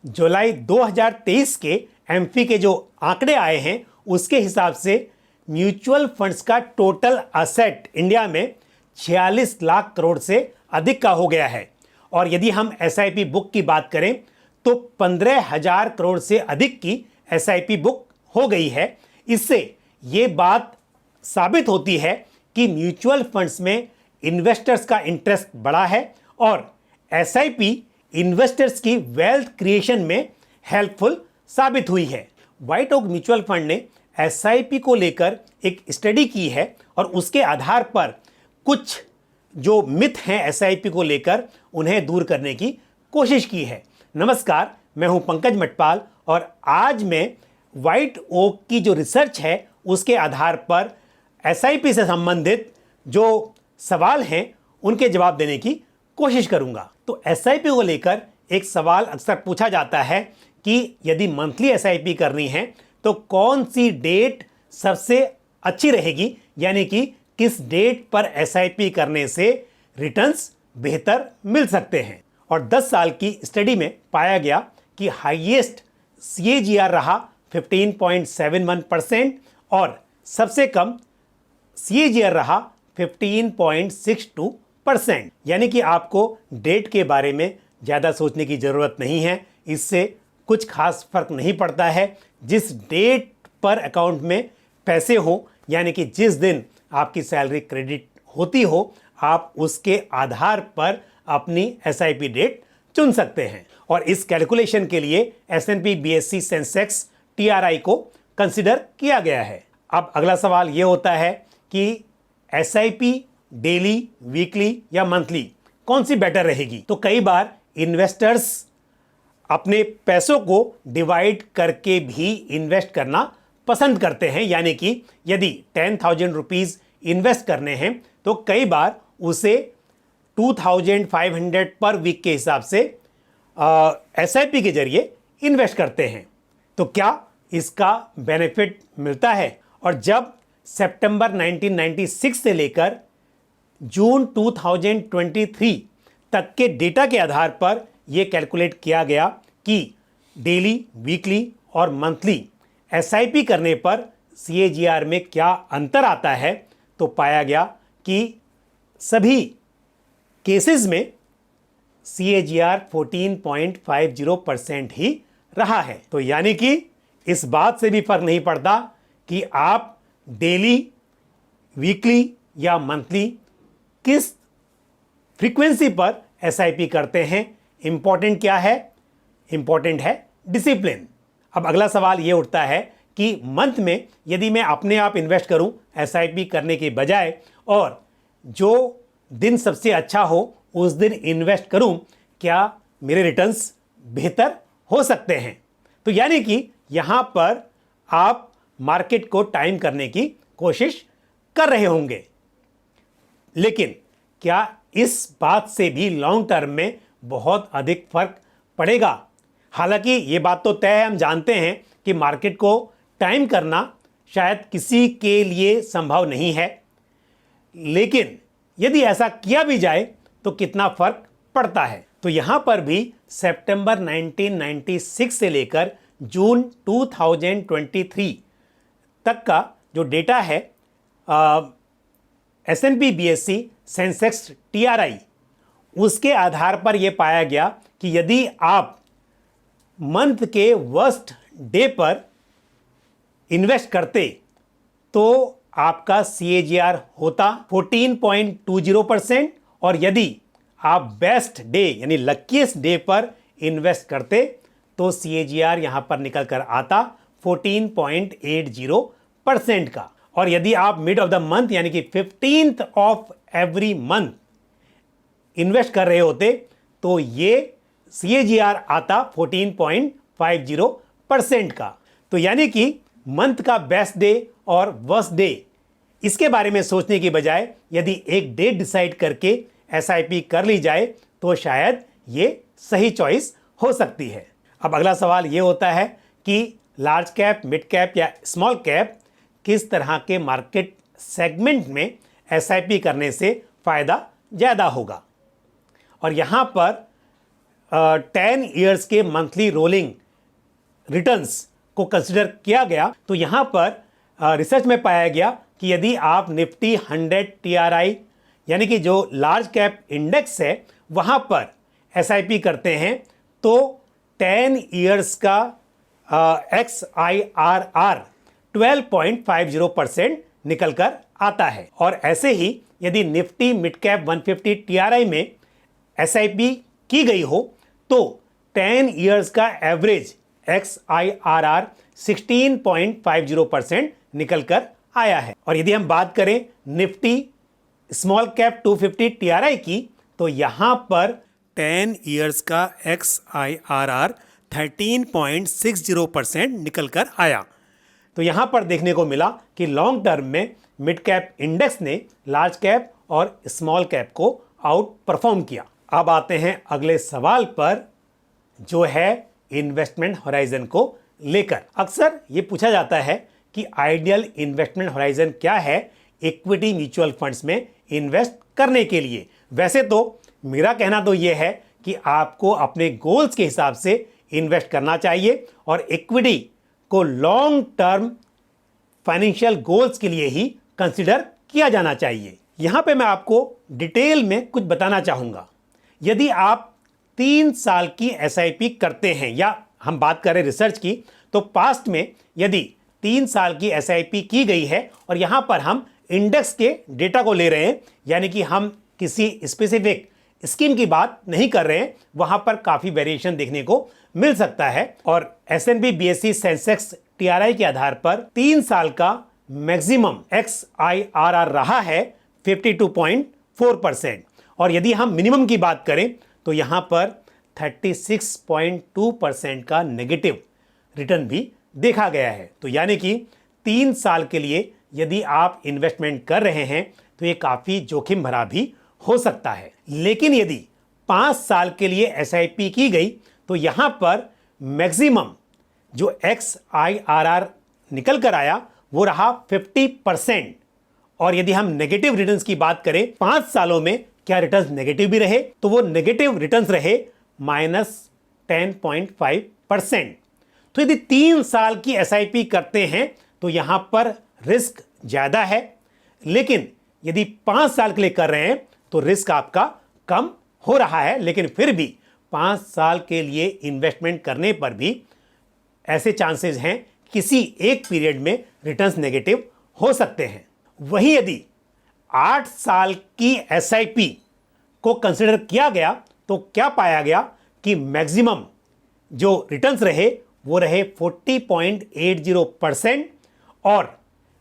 जुलाई 2023 के एमपी के जो आंकड़े आए हैं उसके हिसाब से म्यूचुअल फंड्स का टोटल असेट इंडिया में 46 लाख करोड़ से अधिक का हो गया है। और यदि हम एसआईपी बुक की बात करें तो 15,000 करोड़ से अधिक की एसआईपी बुक हो गई है। इससे ये बात साबित होती है कि म्यूचुअल फंड्स में इन्वेस्टर्स का इंटरेस्ट बढ़ा है और एसआईपी इन्वेस्टर्स की वेल्थ क्रिएशन में हेल्पफुल साबित हुई है। व्हाइट ओक म्यूचुअल फंड ने एसआईपी को लेकर एक स्टडी की है और उसके आधार पर कुछ जो मिथ हैं एसआईपी को लेकर उन्हें दूर करने की कोशिश की है। नमस्कार, मैं हूं पंकज मटपाल और आज मैं व्हाइट ओक की जो रिसर्च है उसके आधार पर एसआईपी से संबंधित जो सवाल हैं उनके जवाब देने की कोशिश करूंगा। तो एसआईपी को लेकर एक सवाल अक्सर पूछा जाता है कि यदि मंथली एसआईपी करनी है तो कौन सी डेट सबसे अच्छी रहेगी, यानी कि किस डेट पर एसआईपी करने से रिटर्न्स बेहतर मिल सकते हैं। और 10 साल की स्टडी में पाया गया कि हाईएस्ट सीएजीआर रहा 15.71% और सबसे कम सीएजीआर रहा 15.62%। यानी कि आपको डेट के बारे में ज़्यादा सोचने की ज़रूरत नहीं है, इससे कुछ खास फर्क नहीं पड़ता है। जिस डेट पर अकाउंट में पैसे हो, यानी कि जिस दिन आपकी सैलरी क्रेडिट होती हो, आप उसके आधार पर अपनी एसआईपी डेट चुन सकते हैं। और इस कैलकुलेशन के लिए एस&पी बीएसई सेंसेक्स टीआरआई को कंसिडर किया गया है। अब अगला सवाल ये होता है कि एसआईपी डेली, वीकली या मंथली कौन सी बेटर रहेगी। तो कई बार इन्वेस्टर्स अपने पैसों को डिवाइड करके भी इन्वेस्ट करना पसंद करते हैं, यानी कि यदि 10,000 रुपीज़ इन्वेस्ट करने हैं तो कई बार उसे 2,500 पर वीक के हिसाब से एसआईपी के जरिए इन्वेस्ट करते हैं। तो क्या इसका बेनिफिट मिलता है? और जब सितंबर 1996 से लेकर जून 2023 तक के डेटा के आधार पर यह कैलकुलेट किया गया कि डेली, वीकली और मंथली एसआईपी करने पर सीएजीआर में क्या अंतर आता है, तो पाया गया कि सभी केसेस में सीएजीआर 14.50% ही रहा है। तो यानी कि इस बात से भी फर्क नहीं पड़ता कि आप डेली, वीकली या मंथली किस फ्रीक्वेंसी पर एसआईपी करते हैं। इंपॉर्टेंट क्या है? इंपॉर्टेंट है डिसिप्लिन। अब अगला सवाल ये उठता है कि मंथ में यदि मैं अपने आप इन्वेस्ट करूं एसआईपी करने के बजाय और जो दिन सबसे अच्छा हो उस दिन इन्वेस्ट करूं, क्या मेरे रिटर्न्स बेहतर हो सकते हैं? तो यानी कि यहां पर आप मार्केट को टाइम करने की कोशिश कर रहे होंगे, लेकिन क्या इस बात से भी लॉन्ग टर्म में बहुत अधिक फर्क पड़ेगा? हालांकि ये बात तो तय है, हम जानते हैं कि मार्केट को टाइम करना शायद किसी के लिए संभव नहीं है, लेकिन यदि ऐसा किया भी जाए तो कितना फर्क पड़ता है। तो यहां पर भी सितंबर 1996 से लेकर जून 2023 तक का जो डेटा है एस&पी बीएसई सेंसेक्स टीआरआई, उसके आधार पर यह पाया गया कि यदि आप मंथ के वर्स्ट डे पर इन्वेस्ट करते तो आपका सीएजीआर होता 14.20% और यदि आप बेस्ट डे यानी लकीएस्ट डे पर इन्वेस्ट करते तो सीएजीआर यहां पर निकल कर आता 14.80% का। और यदि आप मिड ऑफ द मंथ यानी कि 15th of every month invest कर रहे होते तो ये सीएजीआर आता 14.50% का। तो यानी कि मंथ का बेस्ट डे और वर्स्ट डे, इसके बारे में सोचने की बजाय यदि एक डेट डिसाइड करके एसआईपी कर ली जाए तो शायद ये सही चॉइस हो सकती है। अब अगला सवाल ये होता है कि लार्ज कैप, मिड कैप या स्मॉल कैप किस तरह के मार्केट सेगमेंट में एसआईपी करने से फ़ायदा ज़्यादा होगा। और यहाँ पर 10 ईयर्स के मंथली रोलिंग रिटर्न्स को कंसिडर किया गया तो यहाँ पर रिसर्च में पाया गया कि यदि आप निफ्टी 100 टीआरआई यानी कि जो लार्ज कैप इंडेक्स है वहाँ पर एसआईपी करते हैं तो 10 ईयर्स का XIRR 12.50% निकल कर आता है। और ऐसे ही यदि निफ्टी मिड कैप 150 टीआरआई में एसआईपी की गई हो तो 10 ईयर्स का एवरेज XIRR 16.50% निकल कर आया है। और यदि हम बात करें निफ्टी स्मॉल कैप 250 टीआरआई की तो यहां पर 10 ईयर्स का XIRR 13.60% निकल कर आया। तो यहां पर देखने को मिला कि लॉन्ग टर्म में मिड कैप इंडेक्स ने लार्ज कैप और स्मॉल कैप को आउट परफॉर्म किया। अब आते हैं अगले सवाल पर जो है इन्वेस्टमेंट होराइजन को लेकर। अक्सर ये पूछा जाता है कि आइडियल इन्वेस्टमेंट होराइजन क्या है इक्विटी म्यूचुअल फंड्स में इन्वेस्ट करने के लिए। वैसे तो मेरा कहना तो ये है कि आपको अपने गोल्स के हिसाब से इन्वेस्ट करना चाहिए और इक्विटी को लॉन्ग टर्म फाइनेंशियल गोल्स के लिए ही कंसिडर किया जाना चाहिए। यहां पे मैं आपको डिटेल में कुछ बताना चाहूंगा। यदि आप 3 साल की एसआईपी करते हैं या हम बात करें रिसर्च की तो पास्ट में यदि 3 साल की एसआईपी की गई है और यहां पर हम इंडेक्स के डेटा को ले रहे हैं यानी कि हम किसी स्पेसिफिक स्कीम की बात नहीं कर रहे हैं, वहां पर काफी वेरिएशन देखने को मिल सकता है। और S&P BSE सेंसेक्स टीआरआई के आधार पर 3 साल का मैक्सिमम XIRR रहा है 52.4% और यदि हम मिनिमम की बात करें तो यहां पर 36.2% का नेगेटिव रिटर्न भी देखा गया है। तो यानी कि 3 साल के लिए यदि आप इन्वेस्टमेंट कर रहे हैं तो ये काफी जोखिम भरा भी हो सकता है। लेकिन यदि 5 साल के लिए एसआईपी की गई तो यहां पर मैक्सिमम जो XIRR निकल कर आया वो रहा 50%। और यदि हम नेगेटिव रिटर्न्स की बात करें 5 सालों में क्या रिटर्न्स नेगेटिव भी रहे तो वो नेगेटिव रिटर्न्स रहे -10.5%। तो यदि 3 साल की एसआईपी करते हैं तो यहां पर रिस्क ज्यादा है, लेकिन यदि 5 साल के लिए कर रहे हैं तो रिस्क आपका कम हो रहा है। लेकिन फिर भी 5 साल के लिए इन्वेस्टमेंट करने पर भी ऐसे चांसेस हैं किसी एक पीरियड में रिटर्न्स नेगेटिव हो सकते हैं। वहीं यदि 8 साल की एसआईपी को कंसिडर किया गया तो क्या पाया गया कि मैक्सिमम जो रिटर्न्स रहे वो रहे 40.80% और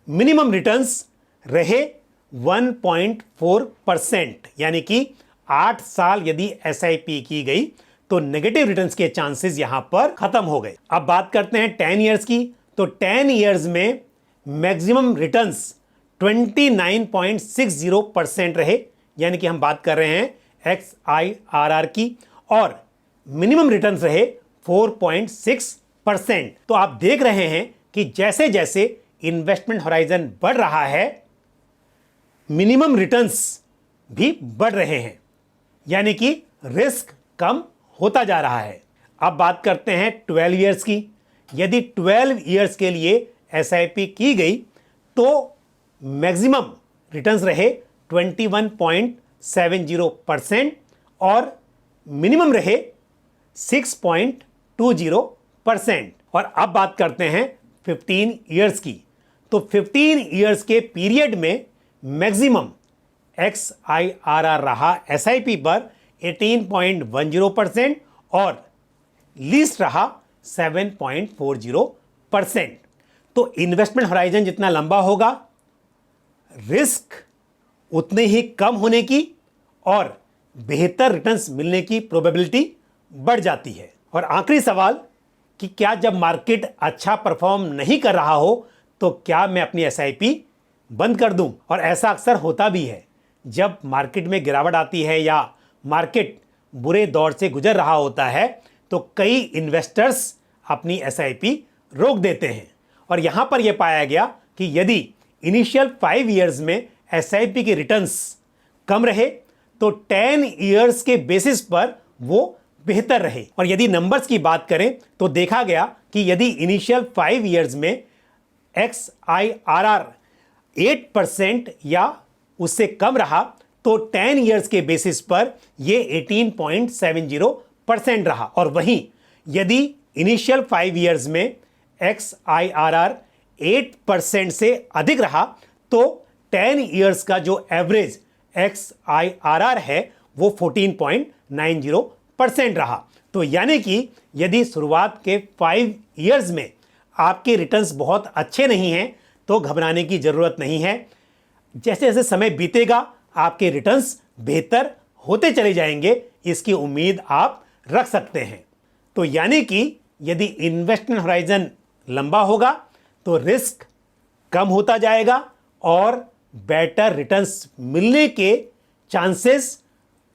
मिनिमम रिटर्न्स रहे 1.4%। यानी कि 8 साल यदि एसआईपी की गई तो नेगेटिव रिटर्न्स के चांसेस यहां पर खत्म हो गए। अब बात करते हैं 10 इयर्स की तो 10 इयर्स में मैक्सिमम रिटर्न्स 29.60% रहे, यानी कि हम बात कर रहे हैं XIRR की, और मिनिमम रिटर्न्स रहे 4.6%। तो आप देख रहे हैं कि जैसे जैसे इन्वेस्टमेंट होराइजन बढ़ रहा है मिनिमम रिटर्न्स भी बढ़ रहे हैं, यानी कि रिस्क कम होता जा रहा है। अब बात करते हैं 12 इयर्स की। यदि 12 इयर्स के लिए एसआईपी की गई तो मैक्सिमम रिटर्न्स रहे 21.70% और मिनिमम रहे 6.20%। और अब बात करते हैं 15 इयर्स की। तो 15 इयर्स के पीरियड में मैक्सिमम XIRR रहा एसआईपी पर 18.10% और लीस्ट रहा 7.40%। तो इन्वेस्टमेंट होराइजन जितना लंबा होगा रिस्क उतने ही कम होने की और बेहतर रिटर्न्स मिलने की प्रोबेबिलिटी बढ़ जाती है। और आखिरी सवाल कि क्या जब मार्केट अच्छा परफॉर्म नहीं कर रहा हो तो क्या मैं अपनी एसआईपी बंद कर दूं? और ऐसा अक्सर होता भी है। जब मार्केट में गिरावट आती है या मार्केट बुरे दौर से गुजर रहा होता है तो कई इन्वेस्टर्स अपनी एसआईपी रोक देते हैं। और यहां पर यह पाया गया कि यदि इनिशियल 5 इयर्स में एसआईपी के रिटर्न्स कम रहे तो 10 इयर्स के बेसिस पर वो बेहतर रहे। और यदि नंबर्स की बात करें तो देखा गया कि यदि इनिशियल 5 ईयर्स में XIRR 8% या उससे कम रहा तो 10 ईयर्स के बेसिस पर ये 18.70% रहा। और वहीं यदि इनिशियल 5 ईयर्स में XIRR 8% से अधिक रहा तो 10 ईयर्स का जो एवरेज XIRR है वो 14.90% रहा। तो यानी कि यदि शुरुआत के 5 ईयर्स में आपके रिटर्न्स बहुत अच्छे नहीं हैं तो घबराने की ज़रूरत नहीं है। जैसे जैसे समय बीतेगा आपके रिटर्न्स बेहतर होते चले जाएंगे, इसकी उम्मीद आप रख सकते हैं। तो यानी कि यदि इन्वेस्टमेंट होराइजन लंबा होगा तो रिस्क कम होता जाएगा और बेटर रिटर्न्स मिलने के चांसेस,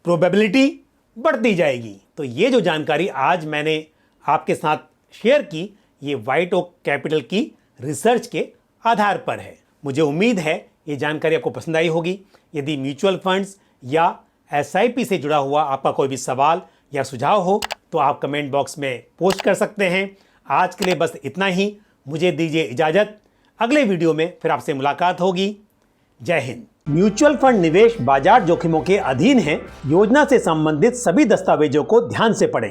प्रोबेबिलिटी बढ़ती जाएगी। तो ये जो जानकारी आज मैंने आपके साथ शेयर की, ये व्हाइट ओक कैपिटल की रिसर्च के आधार पर है। मुझे उम्मीद है ये जानकारी आपको पसंद आई होगी। यदि म्यूचुअल फंड्स या SIP से जुड़ा हुआ आपका कोई भी सवाल या सुझाव हो तो आप कमेंट बॉक्स में पोस्ट कर सकते हैं। आज के लिए बस इतना ही, मुझे दीजिए इजाज़त। अगले वीडियो में फिर आपसे मुलाकात होगी। जय हिंद। म्यूचुअल फंड निवेश बाजार जोखिमों के अधीन है। योजना से संबंधित सभी दस्तावेजों को ध्यान से पढ़ें।